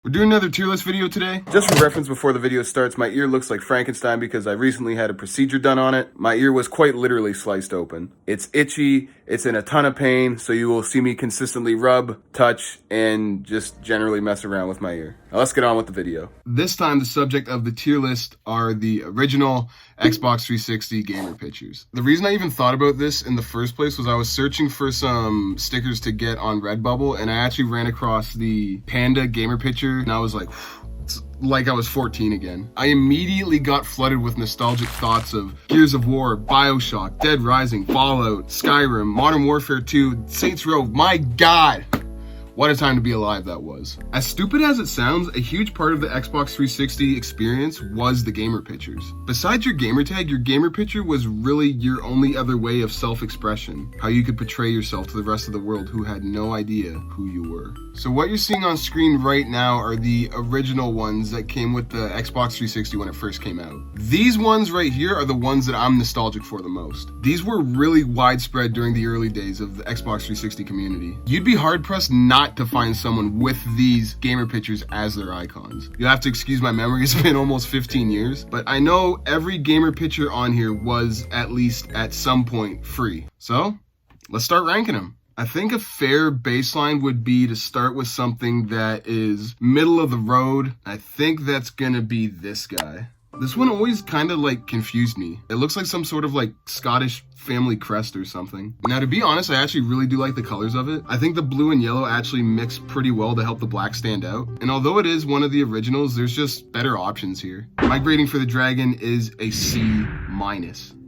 We're doing another tier list video today. Just for reference before the video starts, my ear looks like Frankenstein because I recently had a procedure done on it. My ear was quite literally sliced open. It's itchy, it's in a ton of pain, so you will see me consistently rub, touch, and just generally mess around with my ear. Now let's get on with the video. This time the subject of the tier list are the original Xbox 360 gamer pictures. The reason I even thought about this in the first place was I was searching for some stickers to get on Redbubble, and I actually ran across the Panda gamer picture, and I was like, it's like I was 14 again. I immediately got flooded with nostalgic thoughts of Gears of War, BioShock, Dead Rising, Fallout, Skyrim, Modern Warfare 2, Saints Row. My God! What a time to be alive that was. As stupid as it sounds, a huge part of the Xbox 360 experience was the gamer pictures. Besides your gamer tag, your gamer picture was really your only other way of self-expression, how you could portray yourself to the rest of the world who had no idea who you were. So what you're seeing on screen right now are the original ones that came with the Xbox 360 when it first came out. These ones right here are the ones that I'm nostalgic for the most. These were really widespread during the early days of the Xbox 360 community. You'd be hard-pressed not to find someone with these gamer pictures as their icons. You'll have to excuse my memory, it's been almost 15 years, but I know every gamer picture on here was at least at some point free. So let's start ranking them. I think a fair baseline would be to start with something that is middle of the road. I think that's gonna be this guy. This one always kind of like confused me. It looks like some sort of like Scottish family crest or something. Now, to be honest, I actually really do like the colors of it. I think the blue and yellow actually mix pretty well to help the black stand out. And although it is one of the originals, there's just better options here. My grading for the dragon is a C-.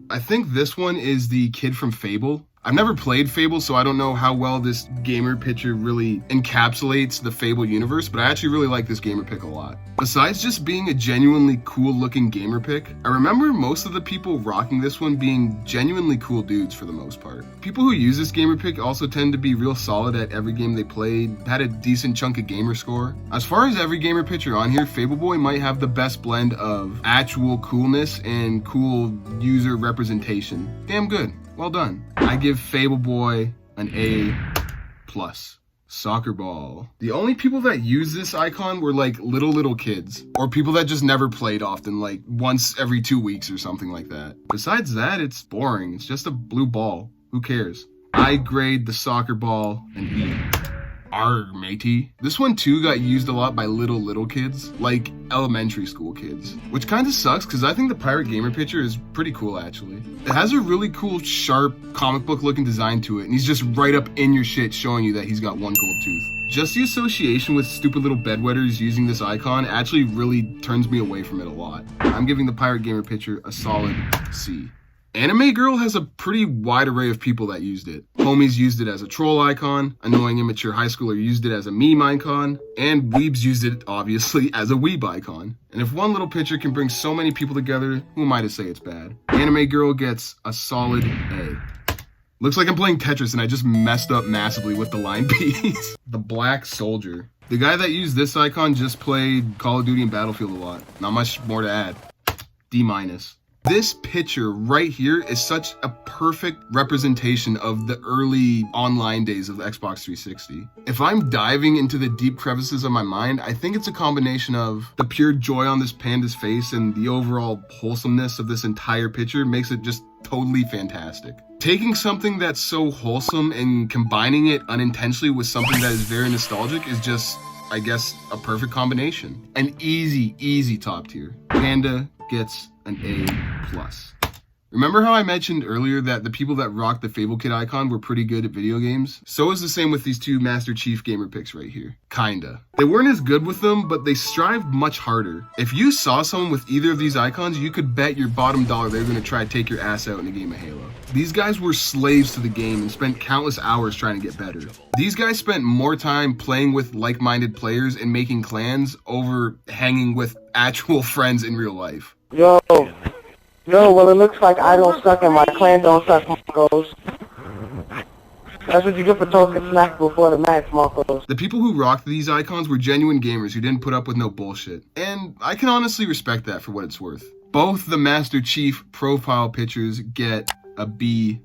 I think this one is the kid from Fable. I've never played Fable, so I don't know how well this gamer picture really encapsulates the Fable universe, but I actually really like this gamer pic a lot. Besides just being a genuinely cool looking gamer pic, I remember most of the people rocking this one being genuinely cool dudes for the most part. People who use this gamer pic also tend to be real solid at every game they played, had a decent chunk of gamer score. As far as every gamer picture on here, Fable Boy might have the best blend of actual coolness and cool user representation. Damn good. Well done. I give Fable Boy an A+. Soccer ball. The only people that use this icon were like little kids, or people that just never played often, like once every 2 weeks or something like that. Besides that, it's boring. It's just a blue ball. Who cares? I grade the soccer ball an E. Arr, matey. This one too got used a lot by little kids, like elementary school kids, which kind of sucks because I think the pirate gamer picture is pretty cool actually. It has a really cool, sharp, comic book looking design to it, and he's just right up in your shit showing you that he's got one gold tooth. Just the association with stupid little bedwetters using this icon actually really turns me away from it a lot. I'm giving the pirate gamer picture a solid C. Anime Girl has a pretty wide array of people that used it. Homies used it as a troll icon, annoying immature high schooler used it as a meme icon, and weebs used it, obviously, as a weeb icon. And if one little picture can bring so many people together, who am I to say it's bad? Anime Girl gets a solid A. Looks like I'm playing Tetris and I just messed up massively with the line piece. The Black Soldier. The guy that used this icon just played Call of Duty and Battlefield a lot. Not much more to add. D-. This picture right here is such a perfect representation of the early online days of the Xbox 360. If I'm diving into the deep crevices of my mind, I think it's a combination of the pure joy on this panda's face and the overall wholesomeness of this entire picture makes it just totally fantastic. Taking something that's so wholesome and combining it unintentionally with something that is very nostalgic is just, I guess, a perfect combination. An easy top tier. Panda gets an A+. Remember how I mentioned earlier that the people that rocked the Fable Kid icon were pretty good at video games? So is the same with these two Master Chief gamer pics right here. Kinda. They weren't as good with them, but they strived much harder. If you saw someone with either of these icons, you could bet your bottom dollar they were gonna try to take your ass out in a game of Halo. These guys were slaves to the game and spent countless hours trying to get better. These guys spent more time playing with like-minded players and making clans over hanging with actual friends in real life. Yo, well it looks like I don't suck and my clan don't suck, Marcos. That's what you get for talking smack before the match, Marcos. The people who rocked these icons were genuine gamers who didn't put up with no bullshit. And I can honestly respect that for what it's worth. Both the Master Chief profile pictures get a B+.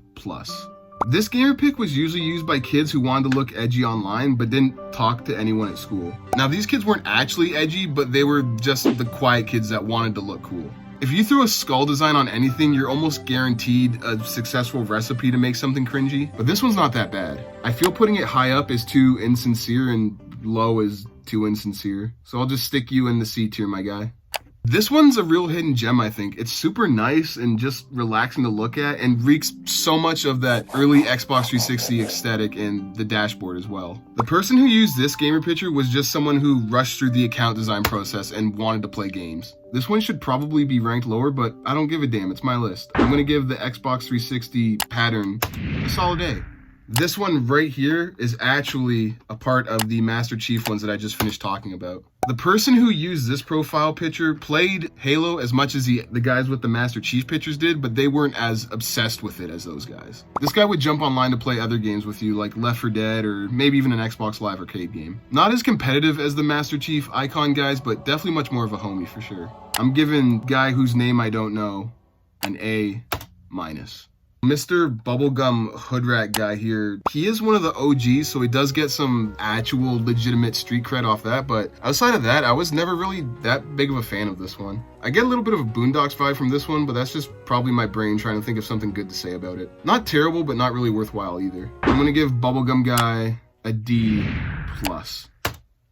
This gamer pic was usually used by kids who wanted to look edgy online but didn't talk to anyone at school. Now these kids weren't actually edgy, but they were just the quiet kids that wanted to look cool. If you throw a skull design on anything, you're almost guaranteed a successful recipe to make something cringy, but this one's not that bad. I feel putting it high up is too insincere and low is too insincere, so I'll just stick you in the C tier, my guy. This one's a real hidden gem, I think. It's super nice and just relaxing to look at and reeks so much of that early Xbox 360 aesthetic in the dashboard as well. The person who used this gamer picture was just someone who rushed through the account design process and wanted to play games. This one should probably be ranked lower, but I don't give a damn, it's my list. I'm gonna give the Xbox 360 pattern a solid A. This one right here is actually a part of the Master Chief ones that I just finished talking about. The person who used this profile picture played Halo as much as the guys with the Master Chief pictures did, but they weren't as obsessed with it as those guys. This guy would jump online to play other games with you, like Left 4 Dead or maybe even an Xbox Live Arcade game. Not as competitive as the Master Chief icon guys, but definitely much more of a homie for sure. I'm giving guy whose name I don't know an A-. Mr. Bubblegum Hoodrat guy here, he is one of the OGs, so he does get some actual legitimate street cred off that, but outside of that, I was never really that big of a fan of this one. I get a little bit of a Boondocks vibe from this one, but that's just probably my brain trying to think of something good to say about it. Not terrible, but not really worthwhile either. I'm gonna give Bubblegum guy a D+.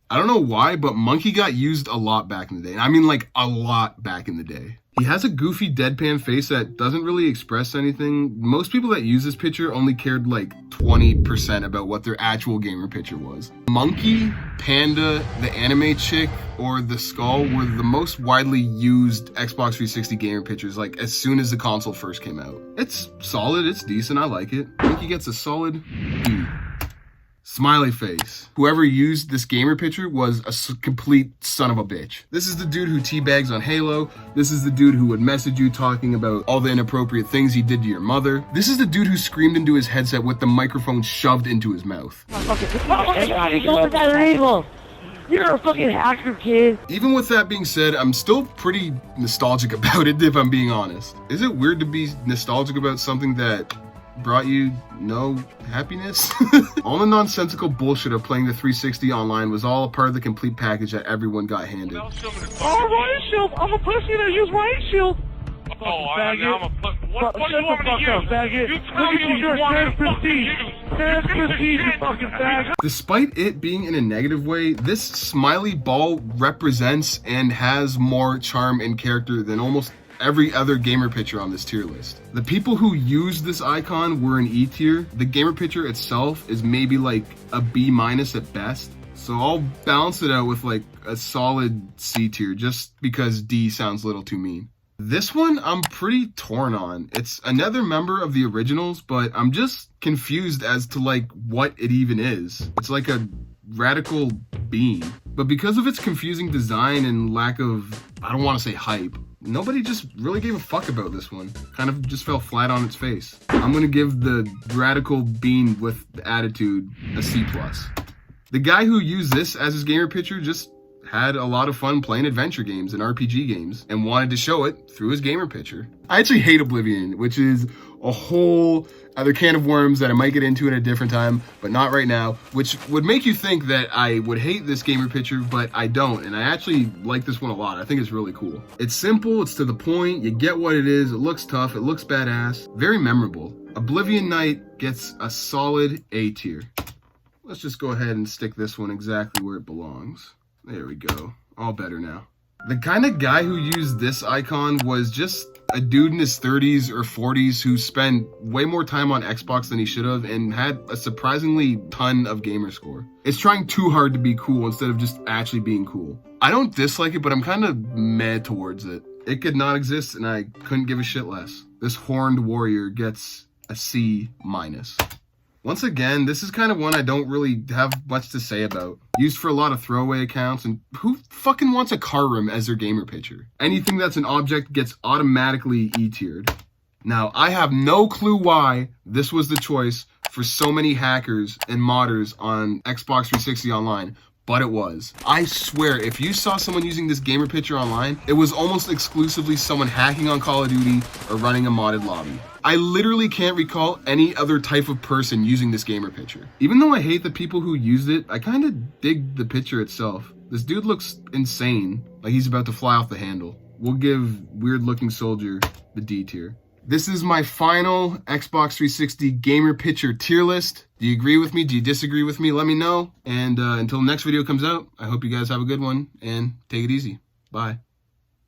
I don't know why, but Monkey got used a lot back in the day. I mean, like, a lot back in the day. He has a goofy deadpan face that doesn't really express anything. Most people that use this picture only cared like 20% about what their actual gamer picture was. Monkey, Panda, the anime chick, or the skull were the most widely used Xbox 360 gamer pictures, like as soon as the console first came out. It's solid, it's decent, I like it. Monkey gets a solid D. Smiley Face. Whoever used this gamer picture was a complete son of a bitch. This is the dude who teabags on Halo. This is the dude who would message you talking about all the inappropriate things he did to your mother. This is the dude who screamed into his headset with the microphone shoved into his mouth. You're a fucking hacker, kid. Even with that being said, I'm still pretty nostalgic about it, if I'm being honest. Is it weird to be nostalgic about something that brought you no happiness? All the nonsensical bullshit of playing the 360 online was all a part of the complete package that everyone got handed. Oh, riot shield! I'm a pussy that use riot shield! Oh, I'm a pussy. What do you want me to use? Faggot. You tell me what you want to use. You fucking faggot. Despite it being in a negative way, this smiley ball represents and has more charm and character than almost every other gamer picture on this tier list. The people who used this icon were in E tier. The gamer picture itself is maybe like a B- at best. So I'll balance it out with like a solid C tier just because D sounds a little too mean. This one I'm pretty torn on. It's another member of the originals, but I'm just confused as to like what it even is. It's like a radical bean. But because of its confusing design and lack of, I don't want to say hype, nobody just really gave a fuck about this one. Kind of just fell flat on its face. I'm gonna give the radical bean with the attitude a C+. The guy who used this as his gamer picture just had a lot of fun playing adventure games and RPG games and wanted to show it through his gamer picture. I actually hate Oblivion, which is a whole other can of worms that I might get into at a different time, but not right now, which would make you think that I would hate this gamer picture, but I don't, and I actually like this one a lot. I think it's really cool. It's simple, it's to the point, you get what it is, it looks tough, it looks badass, very memorable. Oblivion Knight gets a solid A tier. Let's just go ahead and stick this one exactly where it belongs. There we go, all better now. The kind of guy who used this icon was just a dude in his 30s or 40s who spent way more time on Xbox than he should have and had a surprisingly ton of gamer score. It's trying too hard to be cool instead of just actually being cool. I don't dislike it, but I'm kind of mad towards it. It could not exist and I couldn't give a shit less. This horned warrior gets a C-. Once again, this is kind of one I don't really have much to say about. Used for a lot of throwaway accounts, and who fucking wants a car room as their gamer picture? Anything that's an object gets automatically E-tiered. Now, I have no clue why this was the choice for so many hackers and modders on Xbox 360 Online, but it was. I swear, if you saw someone using this gamer picture online, it was almost exclusively someone hacking on Call of Duty or running a modded lobby. I literally can't recall any other type of person using this gamer picture. Even though I hate the people who used it, I kind of dig the picture itself. This dude looks insane, like he's about to fly off the handle. We'll give weird looking soldier the D tier. This is my final Xbox 360 gamer picture tier list. Do you agree with me? Do you disagree with me? Let me know. And until the next video comes out, I hope you guys have a good one and take it easy. Bye.